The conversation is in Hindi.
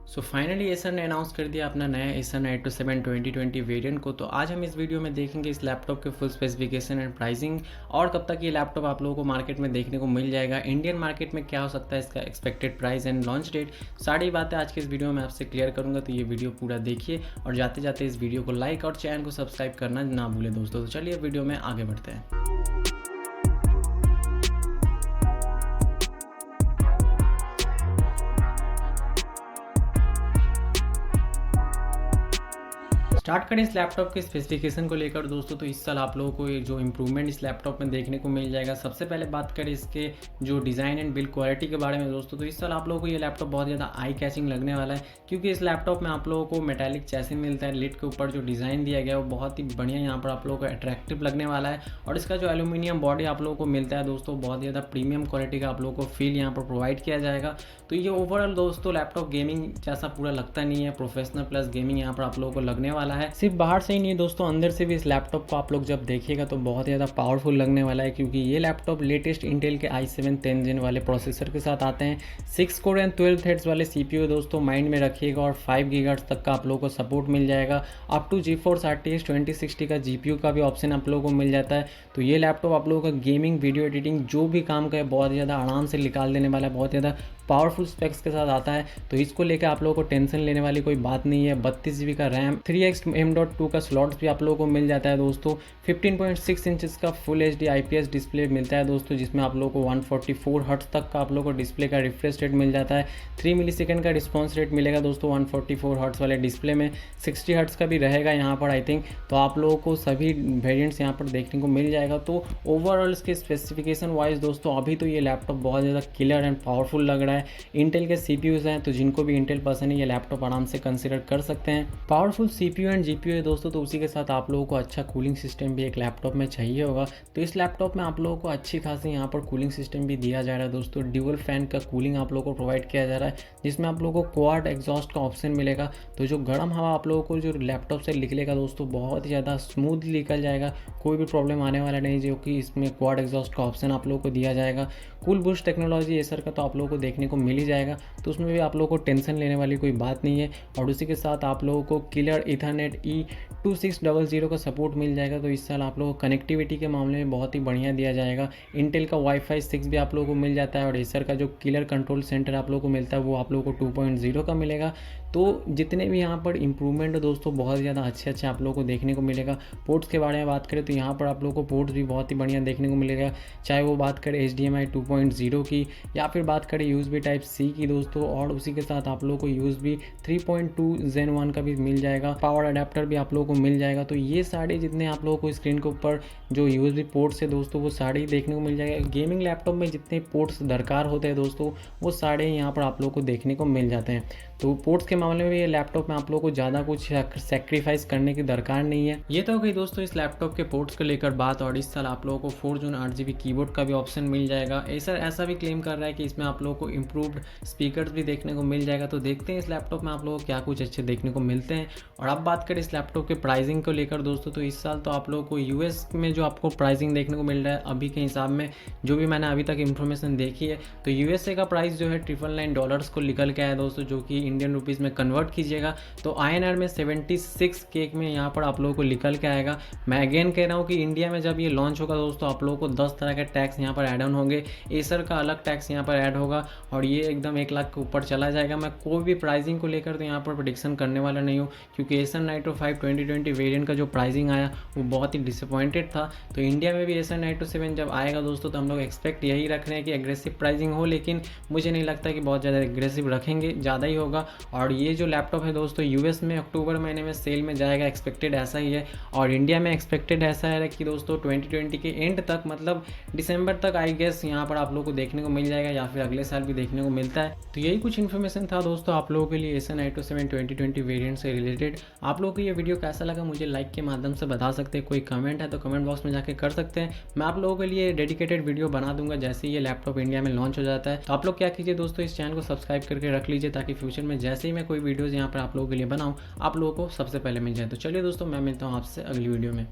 सो फाइनली एसर ने अनाउंस कर दिया अपना नया एसर नाइट्रो 7 2020 वेरिएंट को। तो आज हम इस वीडियो में देखेंगे इस लैपटॉप के फुल स्पेसिफिकेशन एंड प्राइसिंग और कब तक ये लैपटॉप आप लोगों को मार्केट में देखने को मिल जाएगा, इंडियन मार्केट में क्या हो सकता है, इसका expected price and launch date. सारी बातें आज के इस वीडियो में आपसे क्लियर करूंगा, तो ये वीडियो पूरा देखिए और जाते जाते इस वीडियो को लाइक और चैनल को सब्सक्राइब करना ना भूलें दोस्तों। तो चलिए वीडियो में आगे बढ़ते हैं। स्टार्ट करें इस लैपटॉप के स्पेसिफिकेशन को लेकर दोस्तों। तो इस साल आप लोगों को ये जो इम्प्रूवमेंट इस लैपटॉप में देखने को मिल जाएगा, सबसे पहले बात करें इसके जो डिज़ाइन एंड बिल्ड क्वालिटी के बारे में दोस्तों। तो इस साल आप लोगों को ये लैपटॉप बहुत ज़्यादा आई कैचिंग लगने वाला है, क्योंकि इस लैपटॉप में आप लोगों को मेटालिक चैसी मिलता है। लिड के ऊपर जो डिज़ाइन दिया गया है वो बहुत ही बढ़िया यहाँ पर आप लोगों को अट्रैक्टिव लगने वाला है। और इसका जो एल्यूमिनियम बॉडी आप लोगों को मिलता है दोस्तों, बहुत ज़्यादा प्रीमियम क्वालिटी का आप लोगों को फील यहाँ पर प्रोवाइड किया जाएगा। तो ये ओवरऑल दोस्तों लैपटॉप गेमिंग जैसा पूरा लगता नहीं है, प्रोफेशनल प्लस गेमिंग यहाँ पर आप लोगों को लगने वाला है। सिर्फ बाहर से ही नहीं दोस्तों, अंदर से भी इस लैपटॉप को आप लोग जब देखिएगा तो बहुत ज़्यादा पावरफुल लगने वाला है, क्योंकि ये लैपटॉप लेटेस्ट इंटेल के i7 10 जेन वाले प्रोसेसर के साथ आते हैं। 6 कोर एंड 12 थ्रेड्स वाले CPU दोस्तों माइंड में रखिएगा, और 5 गीगाहर्ट्ज़ तक का आप लोगों को सपोर्ट मिल जाएगा। अप टू GeForce RTX 2060 का GPU का भी ऑप्शन आप लोगों को मिल जाता है। तो ये लैपटॉप आप लोगों का गेमिंग, वीडियो एडिटिंग जो भी काम का है बहुत ज़्यादा आराम से निकाल देने वाला है, बहुत ज़्यादा पावरफुल स्पेक्स के साथ आता है। तो इसको लेकर आप लोगों को टेंशन लेने वाली कोई बात नहीं है। 32 GB का रैम, 3x M.2 का स्लॉट्स भी आप लोगों को मिल जाता है दोस्तों। 15.6 इंचेस का फुल HD IPS डिस्प्ले मिलता है दोस्तों, जिसमें आप लोगों को 144 हर्ट्ज तक का आप लोगों को डिस्प्ले का रिफ्रेश रेट मिल जाता है। 3 मिलीसेकंड का रिस्पॉन्स रेट मिलेगा दोस्तों 144 हर्ट्ज वाले डिस्प्ले में। 60 हर्ट्ज का भी रहेगा यहाँ पर आई थिंक। तो आप लोगों को सभी वेरियंट्स यहाँ पर देखने को मिल जाएगा। तो ओवरऑल इसके स्पेसिफिकेशन वाइज दोस्तों अभी तो ये लैपटॉप बहुत ज़्यादा क्लियर एंड पावरफुल लग रहा है। इंटेल के CPUs हैं, तो जिनको भी इंटेल पसंद है ये लैपटॉप आराम से कंसिडर कर सकते हैं। पावरफुल CPU एंड GPU है दोस्तों, तो उसी के साथ आप लोगों को अच्छा कूलिंग सिस्टम भी एक लैपटॉप में चाहिए होगा। तो इस लैपटॉप में आप लोगों को अच्छी खासी यहाँ पर कूलिंग सिस्टम भी दिया जा रहा है दोस्तों। ड्यूअल फैन का कूलिंग आप लोगों को प्रोवाइड किया जा रहा है, जिसमें आप लोगों को क्वाड एग्जॉस्ट का ऑप्शन मिलेगा। तो जो गर्म हवा आप लोगों को जो लैपटॉप से निकलेगा दोस्तों बहुत ही ज़्यादा स्मूथली निकल जाएगा, कोई भी प्रॉब्लम आने वाला नहीं, जो कि इसमें क्वाड एग्जॉस्ट का ऑप्शन आप लोगों को दिया जाएगा। कूल बूस्ट टेक्नोलॉजी एसर का तो आप लोगों को देखने को मिल ही जाएगा, तो उसमें भी आप लोगों को टेंशन लेने वाली कोई बात नहीं है। और उसी के साथ आप लोगों को किलर ईथरनेट E2600 का सपोर्ट मिल जाएगा। तो इस साल आप लोगों को कनेक्टिविटी के मामले में बहुत ही बढ़िया दिया जाएगा। इंटेल का Wi-Fi 6 भी आप लोगों को मिल जाता है, और एसर का जो किलर कंट्रोल सेंटर आप लोगों को मिलता है वो आप लोगों को 2.0 का मिलेगा। तो जितने भी यहाँ पर इंप्रूवमेंट है दोस्तों बहुत ज़्यादा अच्छे आप लोगों को देखने को मिलेगा। पोर्ट्स के बारे में बात करें तो यहाँ पर आप लोगों को पोर्ट्स भी बहुत ही बढ़िया देखने को मिलेगा, चाहे वो बात करें HDMI 2.0 की या फिर बात करें USB Type-C की दोस्तों। और उसी के साथ आप लोगों को USB 3.2 Gen 1 का भी मिल जाएगा, पावर अडेप्टर भी आप लोगों को मिल जाएगा। तो ये सारे जितने आप लोगों को स्क्रीन के ऊपर जो USB पोर्ट्स है दोस्तों वो सारे देखने को मिल जाएगा। गेमिंग लैपटॉप में जितने पोर्ट्स दरकार होते हैं दोस्तों वो सारे यहाँ पर आप लोगों को देखने को मिल जाते हैं। तो पोर्ट्स के मामले में ये लैपटॉप में आप लोगों को ज़्यादा कुछ सेक्रीफाइस करने की दरकार नहीं है। ये तो हो गई दोस्तों इस लैपटॉप के पोर्ट्स को लेकर बात। और इस साल आप लोगों को 4 जून 8GB कीबोर्ड का भी ऑप्शन मिल जाएगा। ऐसा भी क्लेम कर रहा है कि इसमें आप लोगों को इम्प्रूव्ड स्पीकर्स भी देखने को मिल जाएगा। तो देखते हैं इस लैपटॉप में आप लोगों को क्या कुछ अच्छे देखने को मिलते हैं। और अब बात करें इस लैपटॉप के प्राइसिंग को लेकर दोस्तों, तो इस साल तो आप लोगों को US में जो आपको प्राइसिंग देखने को मिल रहा है अभी के हिसाब में, जो भी मैंने अभी तक इन्फॉर्मेशन देखी है, तो USA का प्राइस जो है $999 को निकल के आया दोस्तों, जो कि इंडियन रुपीज़ में कन्वर्ट कीजिएगा तो INR में 76K में यहाँ पर आप लोगों को निकल के आएगा। मैं अगेन कह रहा हूँ कि इंडिया में जब ये लॉन्च होगा दोस्तों आप लोगों को 10 तरह के टैक्स यहाँ पर ऐड ऑन होंगे। एसर का अलग टैक्स यहाँ पर ऐड होगा और ये एकदम 1 लाख के ऊपर चला जाएगा। मैं कोई भी प्राइसिंग को लेकर तो यहाँ पर प्रेडिक्शन करने वाला नहीं हूँ, क्योंकि एसर नाइट्रो 5 2020 वेरिएंट का जो प्राइसिंग आया वो बहुत ही डिसअपॉइंटेड था। तो इंडिया में भी एसर नाइट्रो 7 जब आएगा दोस्तों तो हम लोग एक्सपेक्ट यही रख रहे हैं कि एग्रेसिव प्राइसिंग हो, लेकिन मुझे नहीं लगता कि बहुत ज़्यादा एग्रेसिव रखेंगे, ज़्यादा ही होगा। और ये जो लैपटॉप है दोस्तों US में अक्टूबर महीने में सेल में जाएगा, एक्सपेक्टेड ऐसा ही है। और इंडिया में एक्सपेक्टेड ऐसा है कि दोस्तों 2020 के एंड तक, मतलब दिसंबर तक आई गेस यहाँ पर आप लोगों को देखने को मिल जाएगा, या फिर अगले साल भी देखने को मिलता है। तो यही कुछ इन्फॉर्मेशन था दोस्तों आप लोगों के लिए एसर नाइट्रो 7 2020 वेरिएंट से रिलेटेड। आप लोगों को ये वीडियो कैसा लगा मुझे लाइक के माध्यम से बता सकते हैं। कोई कमेंट है तो कमेंट बॉक्स में जाके कर सकते हैं। मैं आप लोगों के लिए डेडिकेटेड वीडियो बना दूंगा जैसे ये लैपटॉप इंडिया में लॉन्च हो जाता है। तो आप लोग क्या कीजिए दोस्तों, इस चैनल को सब्सक्राइब करके रख लीजिए, ताकि फ्यूचर में जैसे ही मैं कोई वीडियोज़ यहाँ पर आप लोगों के लिए बनाऊँ आप लोगों को सबसे पहले मिल जाए। तो चलिए दोस्तों, मैं मिलता हूँ आपसे अगली वीडियो में।